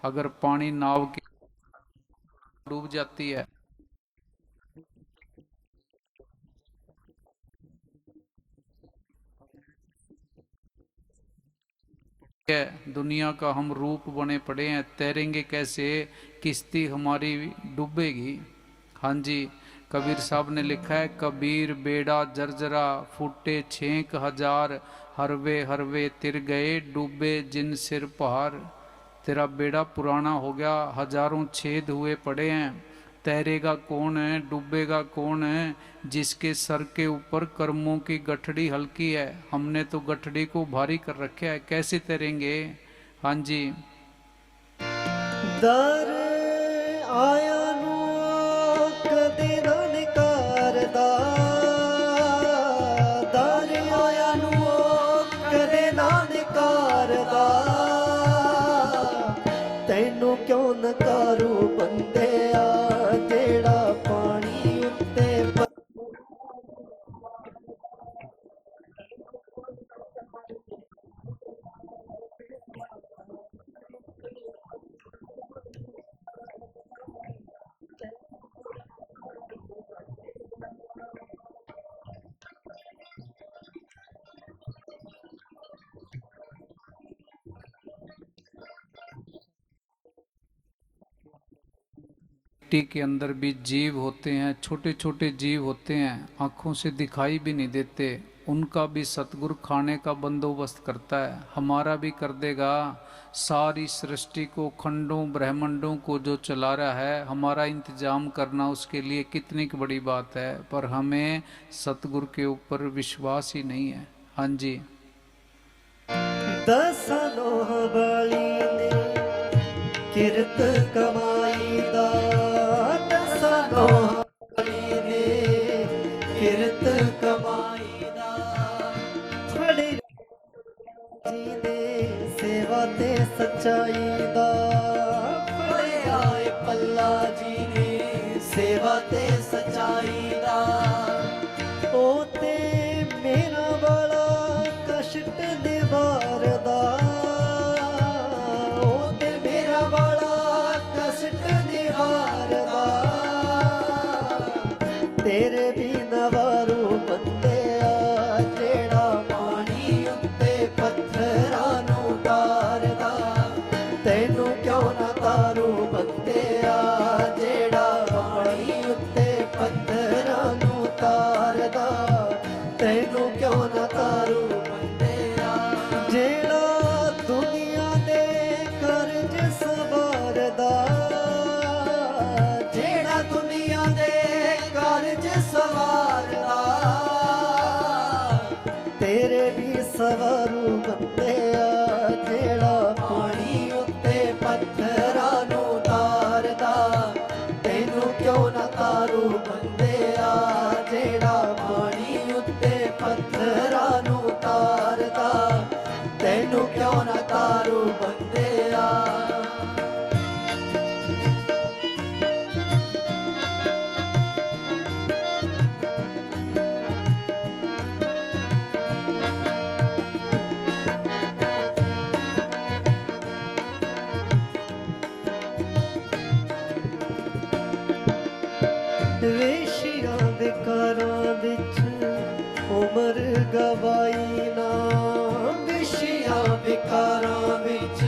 अगर पानी नाव की डूब जाती है, दुनिया का हम रूप बने पड़े हैं, तैरेंगे कैसे, किश्ती हमारी डूबेगी। हाँ जी, कबीर साहब ने लिखा है, कबीर बेड़ा जर्जरा फूटे 6,000, हरवे हरवे तिर गए डूबे जिन सिर पहाड़। तेरा बेड़ा पुराना हो गया, हजारों छेद हुए पड़े हैं, तैरेगा कौन है, डूबेगा कौन है, जिसके सर के ऊपर कर्मों की गठड़ी हल्की है। हमने तो गठड़ी को भारी कर रखा है, कैसे तैरेंगे। हाँ जी। ਦਰ ਆਇਆਂ ਨੂੰ ਕਦੇ ਨਾ ਨਕਾਰਦਾ, ਦਰ ਆਇਆਂ ਨੂੰ ਕਦੇ ਨਾ ਨਕਾਰਦਾ, ਤੈਨੂੰ ਕਿਉਂ ਨਕਾਰੂ ਬੰਦਿਆ ਜਿਹੜਾ ਪਾਣੀ ਉੱਤੇ मिट्टी के अंदर भी जीव होते हैं, छोटे छोटे जीव होते हैं, आंखों से दिखाई भी नहीं देते, उनका भी सतगुरु खाने का बंदोबस्त करता है, हमारा भी कर देगा। सारी सृष्टि को, खंडों ब्रह्मांडों को जो चला रहा है, हमारा इंतजाम करना उसके लिए कितनी बड़ी बात है, पर हमें सतगुरु के ऊपर विश्वास ही नहीं है। हाँ जी। दसां नोह वाली ने किरत कमाई दा, दसां नोह वाली ने किरत कमाई दा, फड़े जी ने सेवा ते सच्चाई दा, फड़े आए पल्ला जी ने सेवा ते सच्चाई दा, ओ ते मेरा वाला कष्ट निवारदा, ओ ते मेरा वाला कष्ट निवारदा, तेरे भी नवारू बंदिया जेड़ा पानी उत्ते पत्थरां नूं तारदा, तैनू क्यों ना तारू बंदिया जेड़ा पानी उत्ते पत्थरां नूं तारदा, तैनू क्यों ना तारू बंदिया जेड़ा दुनिया दे कर्ज सवारदा, जेड़ा दुनिया दे कर्ज सवारदा, तेरे भी सवारू बंदिया जेड़ा पानी उत्ते पत्थरां नूं तारदा, तैनू क्यों ना तारू बंदिया जेड़ा पानी उत्ते पत्थरां नूं तारदा, तैनू क्यों ना तारू बंदिया। ਗਵਾਈ ਨਾ ਵਿਸ਼ਿਆਂ ਵਿਕਾਰਾਂ ਵਿੱਚ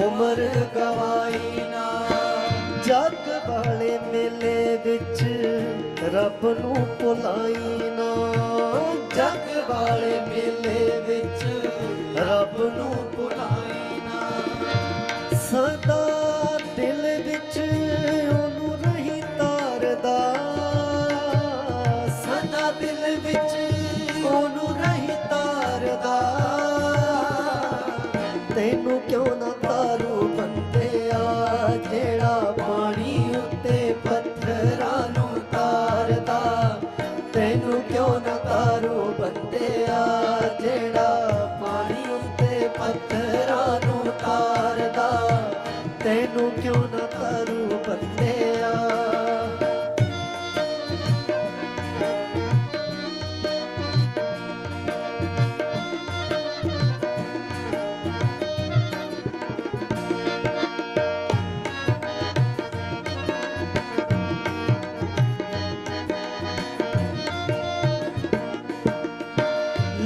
ਉਮਰ ਗਵਾਈ ਨਾ ਜੱਗ ਵਾਲੇ ਮੇਲੇ ਵਿੱਚ ਰੱਬ ਨੂੰ ਭੁਲਾਈ ਨਾ ਜੱਗ ਵਾਲੇ ਮੇਲੇ ਵਿੱਚ ਰੱਬ ਨੂੰ ਭੁਲਾਈ ਨਾ ਸਦਾ ਦਿਲ ਵਿੱਚ ਉਹਨੂੰ ਨਹੀਂ ਤਾਰਦਾ ਸਦਾ ਦਿਲ ਵਿੱਚ ਉਹਨੂੰ ਨਹੀਂ ਤਾਰਦਾ ਤੈਨੂੰ ਕਿਉਂ ਨਾ ਤਾਰੂ ਬੰਦਿਆ ਜਿਹੜਾ ਪਾਣੀ ਉੱਤੇ ਪੱਥਰਾਂ ਨੂੰ ਤਾਰਦਾ ਤੈਨੂੰ ਕਿਉਂ ਨਾ ਤਾਰੂ ਬੰਦਿਆ ਜਿਹੜਾ ਪਾਣੀ ਉੱਤੇ ਪੱਥਰਾਂ ਨੂੰ ਤਾਰਦਾ ਤੈਨੂੰ ਕਿਉਂ ਨਾ ਤਾਰੂ ਬੰਦਿਆ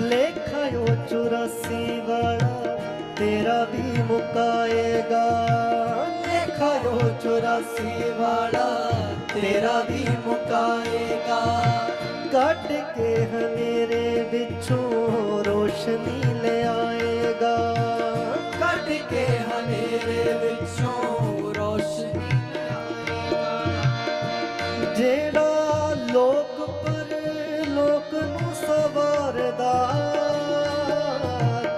ਲੇਖਾ ਉਹ 84 ਵਾਲਾ ਤੇਰਾ ਵੀ ਮੁਕਾਏਗਾ ਲੇਖਾ ਉਹ 84 ਵਾਲਾ ਤੇਰਾ ਵੀ ਮੁਕਾਏਗਾ ਕੱਢ ਕੇ ਹਨੇਰੇ ਵਿੱਚੋਂ ਰੋਸ਼ਨੀ ਲਿਆਏਗਾ ਕੱਢ ਕੇ ਹਨੇਰੇ ਵਿੱਚੋਂ ਰੋਸ਼ਨੀ ਲਿਆਏਗਾ ਜਿਹੜਾ ਲੋਕ ਪਰ ਲੋਕ ਨੂੰ ਸਵਾਰਦਾ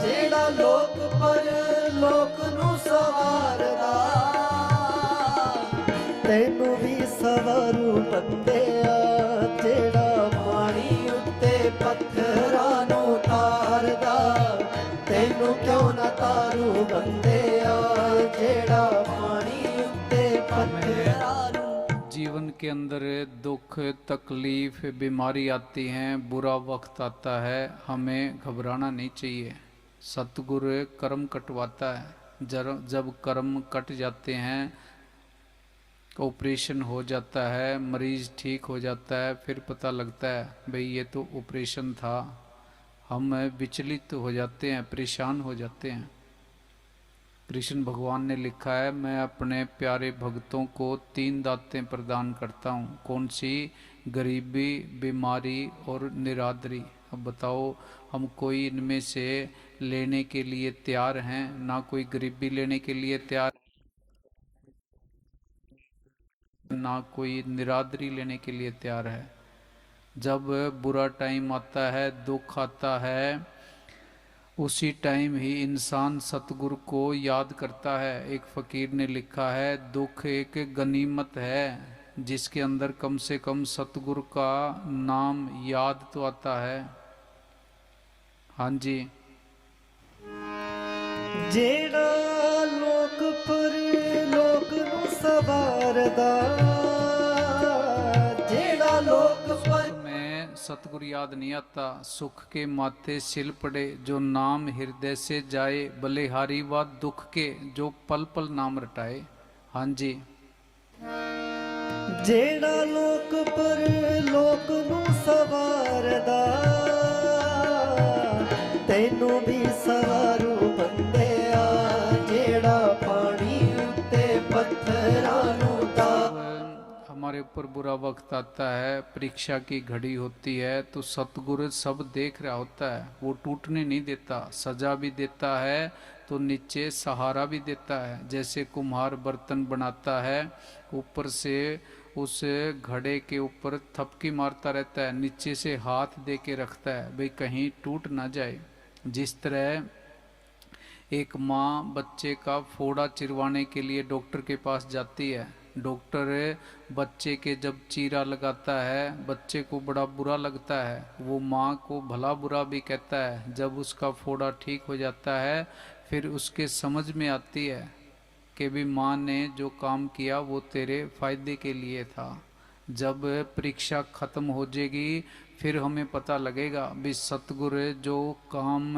ਜਿਹੜਾ ਲੋਕ ਪਰ ਲੋਕ ਨੂੰ ਸਵਾਰਦਾ ਤੈਨੂੰ ਵੀ ਸਵਾਰੂ ਬੰਦਿਆ ਜਿਹੜਾ ਪਾਣੀ ਉੱਤੇ ਪੱਥਰਾਂ ਨੂੰ ਤਾਰਦਾ ਤੈਨੂੰ ਕਿਉਂ ਨਾ ਤਾਰੂ ਬੰਦਿਆ ਜਿਹੜਾ ਪਾਣੀ ਉੱਤੇ ਪੱਥਰਾਂ ਨੂੰ जीवन के अंदर दुख तकलीफ बीमारी आती हैं बुरा वक्त आता है हमें घबराना नहीं चाहिए सतगुरु कर्म कटवाता है जब कर्म कट जाते हैं ऑपरेशन हो जाता है मरीज ठीक हो जाता है फिर पता लगता है भाई ये तो ऑपरेशन था हम विचलित हो जाते हैं परेशान हो जाते हैं कृष्ण भगवान ने लिखा है मैं अपने प्यारे भक्तों को 3 दातें प्रदान करता हूँ कौन सी गरीबी बीमारी और निरादरी अब बताओ हम कोई इनमें से लेने के लिए तैयार हैं ना कोई गरीबी लेने के लिए तैयार ना कोई निरादरी लेने के लिए तैयार है जब बुरा टाइम आता है दुख आता है उसी टाइम ही इंसान सतगुरु को याद करता है एक फकीर ने लिखा है दुख एक गनीमत है जिसके अंदर कम से कम सतगुरु का नाम याद तो आता है हाँ जी ਜਿਹੜਾ ਲੋਕ ਪਰ ਲੋਕ ਨੂੰ ਸਵਾਰਦਾ ਜਿਹੜਾ ਲੋਕ ਪਰ में सतगुरु याद नहीं आता सुख के माथे सिल पड़े जो नाम हृदय से जाए बलिहारी व दुख के जो पल पल नाम रटाए हाँ जी ਜਿਹੜਾ ਲੋਕ ਪਰ ਲੋਕ ਨੂੰ ਸਵਾਰਦਾ ਤੈਨੂੰ ਵੀ ਸਵਾਰੂ ਬੰਦਿਆ ਜਿਹੜਾ ਪਾਣੀ ਉੱਤੇ ਪੱਥਰਾਂ ਨੂੰ ਤਾਰ हमारे ऊपर बुरा वक्त आता है परीक्षा की घड़ी होती है तो सतगुरु सब देख रहा होता है वो टूटने नहीं देता सजा भी देता है तो नीचे सहारा भी देता है जैसे कुम्हार बर्तन बनाता है ऊपर से उस घड़े के ऊपर थपकी मारता रहता है नीचे से हाथ दे के रखता है भाई कहीं टूट ना जाए जिस तरह एक माँ बच्चे का फोड़ा चिरवाने के लिए डॉक्टर के पास जाती है डॉक्टर बच्चे के जब चीरा लगाता है बच्चे को बड़ा बुरा लगता है वो माँ को भला बुरा भी कहता है जब उसका फोड़ा ठीक हो जाता है फिर उसके समझ में आती है कि भी माँ ने जो काम किया वो तेरे फायदे के लिए था जब परीक्षा ख़त्म हो जाएगी फिर हमें पता लगेगा भी सतगुरु जो काम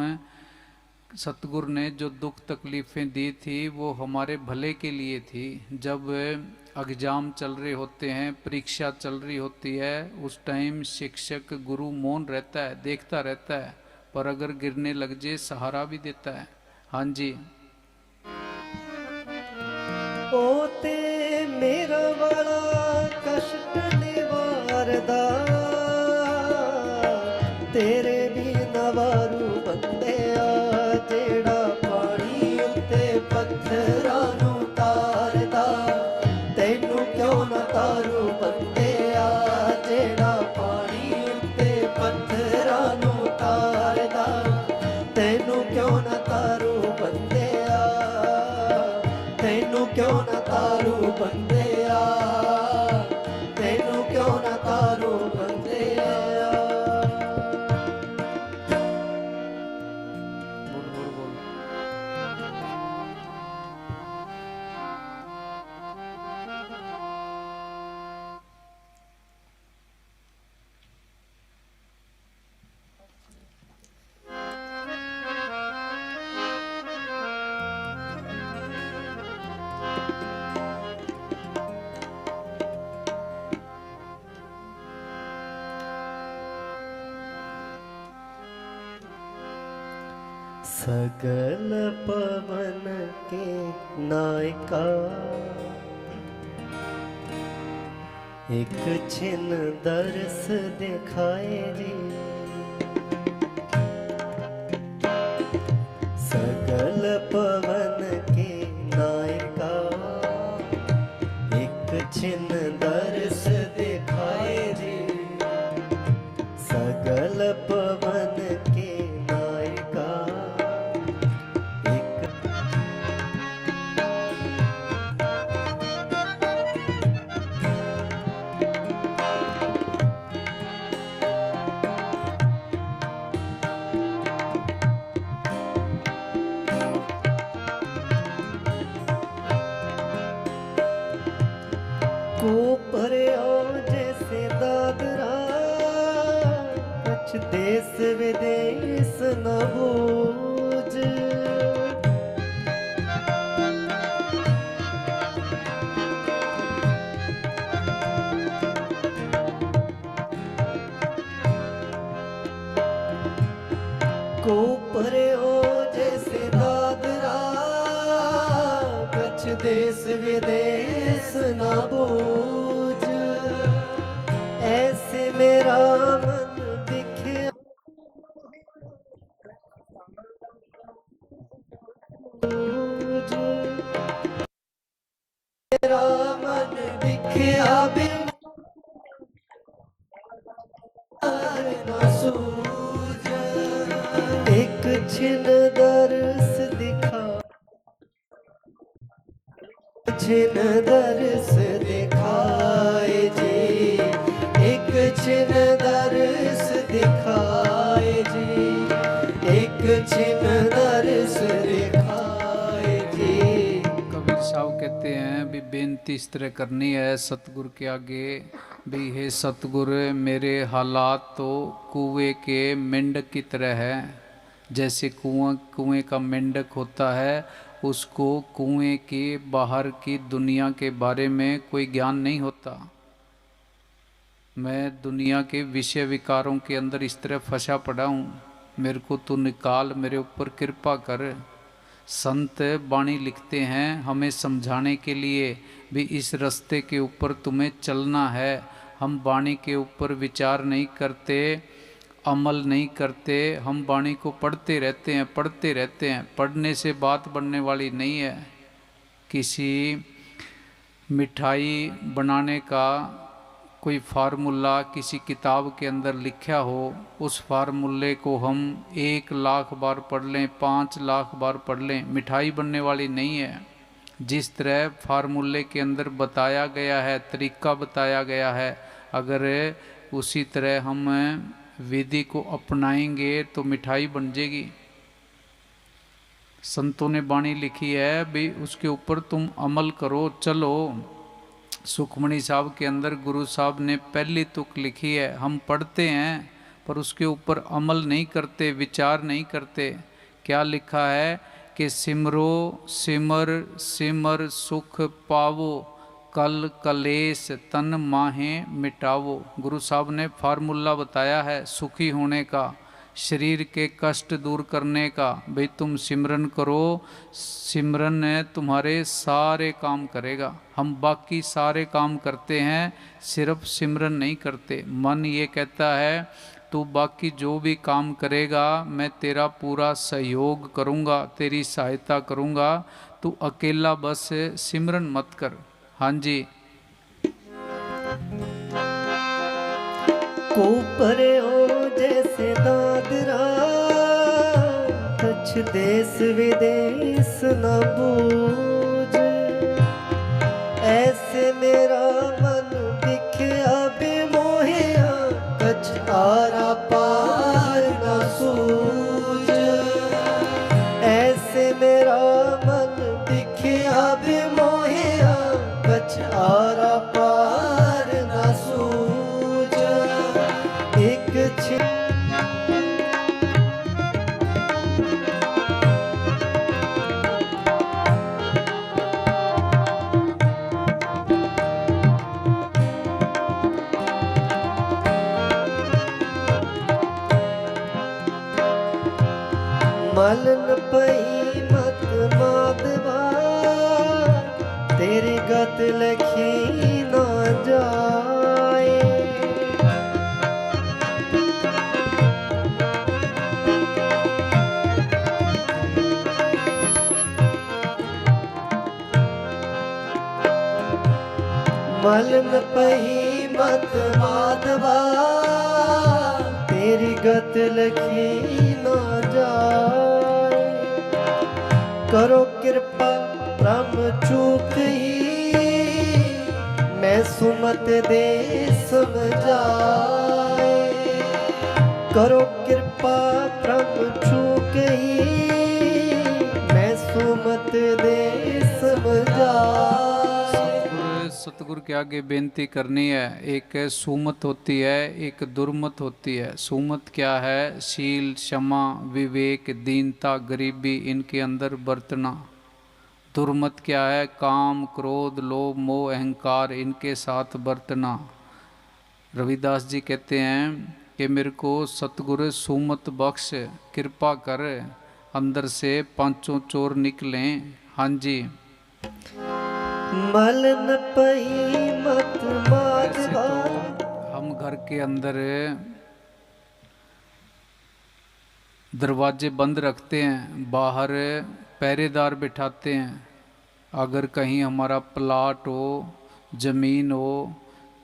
सतगुरु ने जो दुख तकलीफ़ें दी थी वो हमारे भले के लिए थी। जब एग्जाम चल रहे होते हैं, परीक्षा चल रही होती है, उस टाइम शिक्षक गुरु मौन रहता है, देखता रहता है, पर अगर गिरने लग जाए सहारा भी देता है। हाँ जी। पोते मेरा वाला कष्ट निवारदा, तेरे भी नवारू बंदिया, जेड़ा पानी उत्ते पत्थरां नूं तारदा, तैनू क्यों ना तारू बंदिया, जेड़ा पानी उत्ते पत्थरां नूं तारदा, तैनू क्यों ना तारू बंदिया, तैनू क्यों ना तारू बंदिया, तैनू क्यों ना तारू बंदिया। बोल बोल बोल। सगल पवन के नायका, एक छिन दर्श दिखाए जी, सगल पवन के नायका, एक छिन दर्श दिखाए जी, सगल पवन के नायका, एक को पर्यो जैसे दादरा, कुछ देश विदेश न बूझ, को पर्यो जैसे दादरा, कुछ देश विदेश न बूझ, ऐसे मेरा मन दिखे बूझ, मेरा मन दिखया बिहार न सूझ, एक छिन दर्श दिखा, छिन दर्श दिखाए जी, एक छिन दर्श दिखाए जी, एक छिन दर्श दिखाए जी। कबीर साहब कहते हैं भी बेनती इस तरह करनी है सतगुरु के आगे भी, हे सतगुरु मेरे हालात तो कुएं के मेंढक की तरह है। जैसे कुएं का मेंढक होता है, उसको कुएं के बाहर की दुनिया के बारे में कोई ज्ञान नहीं होता। मैं दुनिया के विषय विकारों के अंदर इस तरह फंसा पड़ा हूँ, मेरे को तू निकाल, मेरे ऊपर कृपा कर। संत वाणी लिखते हैं हमें समझाने के लिए भी, इस रास्ते के ऊपर तुम्हें चलना है। हम वाणी के ऊपर विचार नहीं करते, अमल नहीं करते, हम वाणी को पढ़ते रहते हैं, पढ़ते रहते हैं। पढ़ने से बात बनने वाली नहीं है। किसी मिठाई बनाने का कोई फार्मूला किसी किताब के अंदर लिखा हो, उस फार्मूले को हम 1,00,000 बार पढ़ लें, 5,00,000 बार पढ़ लें, मिठाई बनने वाली नहीं है। जिस तरह फार्मूले के अंदर बताया गया है, तरीका बताया गया है, अगर उसी तरह हम विधि को अपनाएंगे तो मिठाई बन जाएगी। संतों ने वाणी लिखी है भी, उसके ऊपर तुम अमल करो, चलो। सुखमणि साहब के अंदर गुरु साहब ने पहली तुक लिखी है, हम पढ़ते हैं पर उसके ऊपर अमल नहीं करते, विचार नहीं करते। क्या लिखा है कि सिमरो सिमर सिमर सुख पावो, कल कलेश तन माहे मिटावो। गुरु साहब ने फार्मूला बताया है सुखी होने का, शरीर के कष्ट दूर करने का। भाई तुम सिमरन करो, सिमरन तुम्हारे सारे काम करेगा। हम बाकी सारे काम करते हैं, सिर्फ सिमरन नहीं करते। मन ये कहता है तू बाकी जो भी काम करेगा मैं तेरा पूरा सहयोग करूँगा, तेरी सहायता करूँगा, तू अकेला बस सिमरन मत कर। हाँ जी। को परे हो जैसे दादरा, कछ देश विदेश न बूझ। ऐसे मेरा मन बिख्या बेमोहिया, कछ आरा पार न सूझ। ऐसे मेरा मन बिख्या बेमोहिया, कछ आरा पार न सूझ। एक मलन पई मत माधवा, तेरी गत लखी ना जाए। मलन पई मत माधवा, तेरी गत लखी ना जाए। करो कृपा ब्रह्म चूक ही, मैं सुमत दे समझाए। करो कृपा ब्रह्म चूक ही, मैं सुमत दे समझाए। सतगुरु के आगे बेनती करनी है। एक सुमत होती है, एक दुर्मत होती है। सुमत क्या है? शील, क्षमा, विवेक, दीनता, गरीबी, इनके अंदर बरतना। दुर्मत क्या है? काम, क्रोध, लोभ, मोह, अहंकार, इनके साथ बरतना। रविदास जी कहते हैं कि मेरे को सतगुरु सुमत बख्श, कृपा कर, अंदर से पांचों चोर निकलें। हाँ जी। मलन पई मत माधवा। हम घर के अंदर दरवाजे बंद रखते हैं, बाहर पहरेदार बिठाते हैं। अगर कहीं हमारा प्लाट हो, जमीन हो,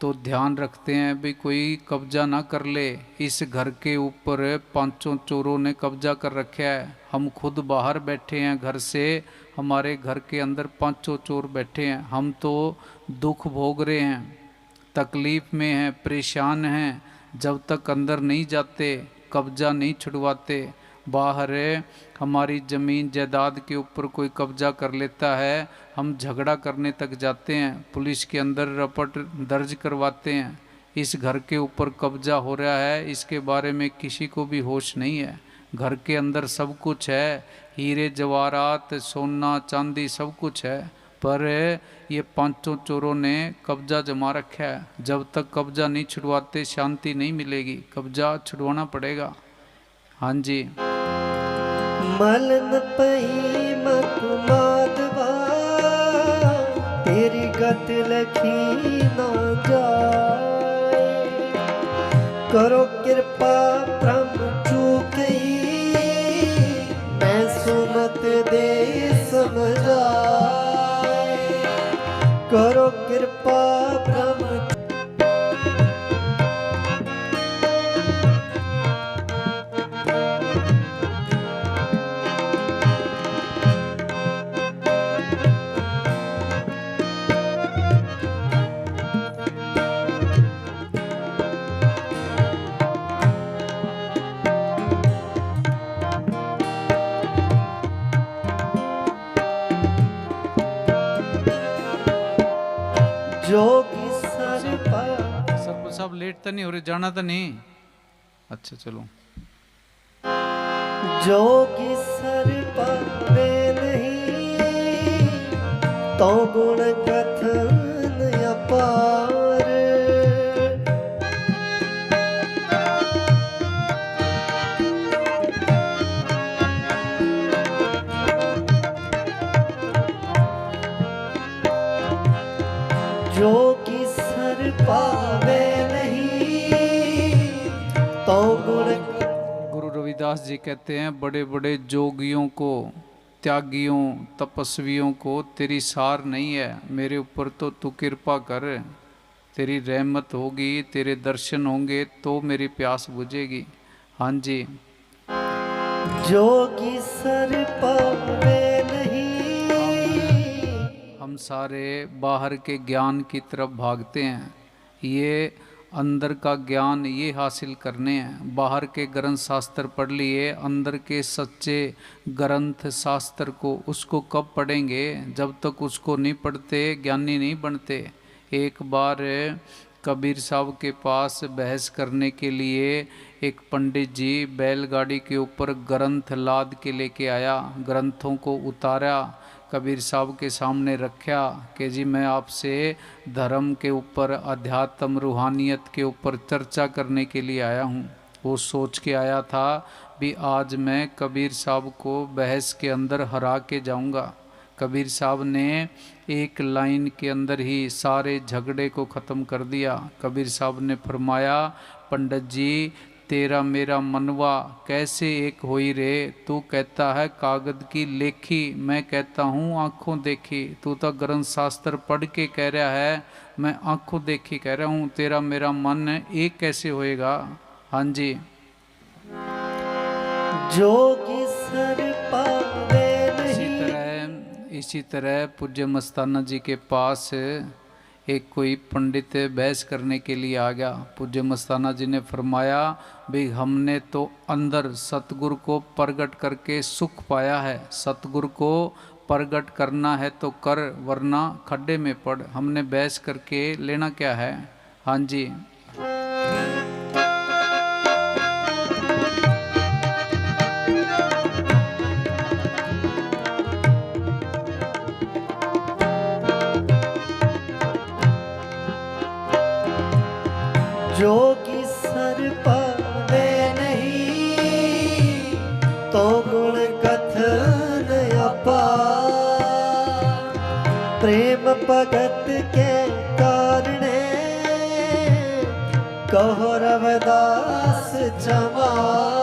तो ध्यान रखते हैं भी कोई कब्जा ना कर ले। इस घर के ऊपर पांचों चोरों ने कब्जा कर रखा है। हम खुद बाहर बैठे हैं घर से, हमारे घर के अंदर पांचों चोर बैठे हैं। हम तो दुख भोग रहे हैं, तकलीफ में हैं, परेशान हैं। जब तक अंदर नहीं जाते, कब्जा नहीं छुड़वाते, बाहर हमारी ज़मीन जायदाद के ऊपर कोई कब्जा कर लेता है, हम झगड़ा करने तक जाते हैं, पुलिस के अंदर रपट दर्ज करवाते हैं। इस घर के ऊपर कब्जा हो रहा है, इसके बारे में किसी को भी होश नहीं है। घर के अंदर सब कुछ है, हीरे जवाहरात, सोना चांदी सब कुछ है, पर ये पांचों चोरों ने कब्जा जमा रखा है। जब तक कब्जा नहीं छुड़वाते शांति नहीं मिलेगी, कब्जा छुड़वाना पड़ेगा। हाँ जी। मलन पई मत माधवा, तेरी गत लखी ना जाए। करो कृपा ब्रह्म चूक ही, मैं सुमत दे समझाए। करो कृपा ब्रह्म जोगी सरपा। सब लेट तो नहीं हो रहे, जाना तो नहीं? अच्छा चलो। जोगी सर पावे नहीं, तो गुण कथन अपार। जोगी सर पावे नहीं, तो गुण। गुरु रविदास जी कहते हैं बड़े बड़े जोगियों को, त्यागियों, तपस्वियों को तेरी सार नहीं है। मेरे ऊपर तो तू कृपा कर, तेरी रहमत होगी, तेरे दर्शन होंगे तो मेरी प्यास बुझेगी। हाँ जी। जोगी सर पावे नहीं। हम सारे बाहर के ज्ञान की तरफ भागते हैं, ये अंदर का ज्ञान ये हासिल करने हैं। बाहर के ग्रंथ शास्त्र पढ़ लिए, अंदर के सच्चे ग्रंथ शास्त्र को उसको कब पढ़ेंगे? जब तक उसको नहीं पढ़ते ज्ञानी नहीं बनते। एक बार कबीर साहब के पास बहस करने के लिए एक पंडित जी बैलगाड़ी के ऊपर ग्रंथ लाद के लेके आया, ग्रंथों को उतारा, कबीर साहब के सामने रखा कि जी मैं आपसे धर्म के ऊपर, अध्यात्म, रूहानियत के ऊपर चर्चा करने के लिए आया हूँ। वो सोच के आया था भी आज मैं कबीर साहब को बहस के अंदर हरा के जाऊँगा। कबीर साहब ने एक लाइन के अंदर ही सारे झगड़े को ख़त्म कर दिया। कबीर साहब ने फरमाया, पंडित जी तेरा मेरा मनवा कैसे एक होई रे? तू कहता है कागद की लेखी, मैं कहता हूँ आँखों देखी। तू तो ग्रंथ शास्त्र पढ़ के कह रहा है, मैं आँखों देखी कह रहा हूँ। तेरा मेरा मन एक कैसे होएगा? हाँ जी। जोगी सर पावे। इसी तरह पूज्य मस्ताना जी के पास एक कोई पंडित बहस करने के लिए आ गया। पूज्य मस्ताना जी ने फरमाया भाई हमने तो अंदर सतगुरु को प्रगट करके सुख पाया है, सतगुरु को प्रगट करना है तो कर, वरना खड्डे में पड़। हमने बहस करके लेना क्या है? हाँ जी। जोगी सर पावे नहीं, तो गुण कथन अपार। प्रेम भगत के कारणे, कहो रविदास चमार।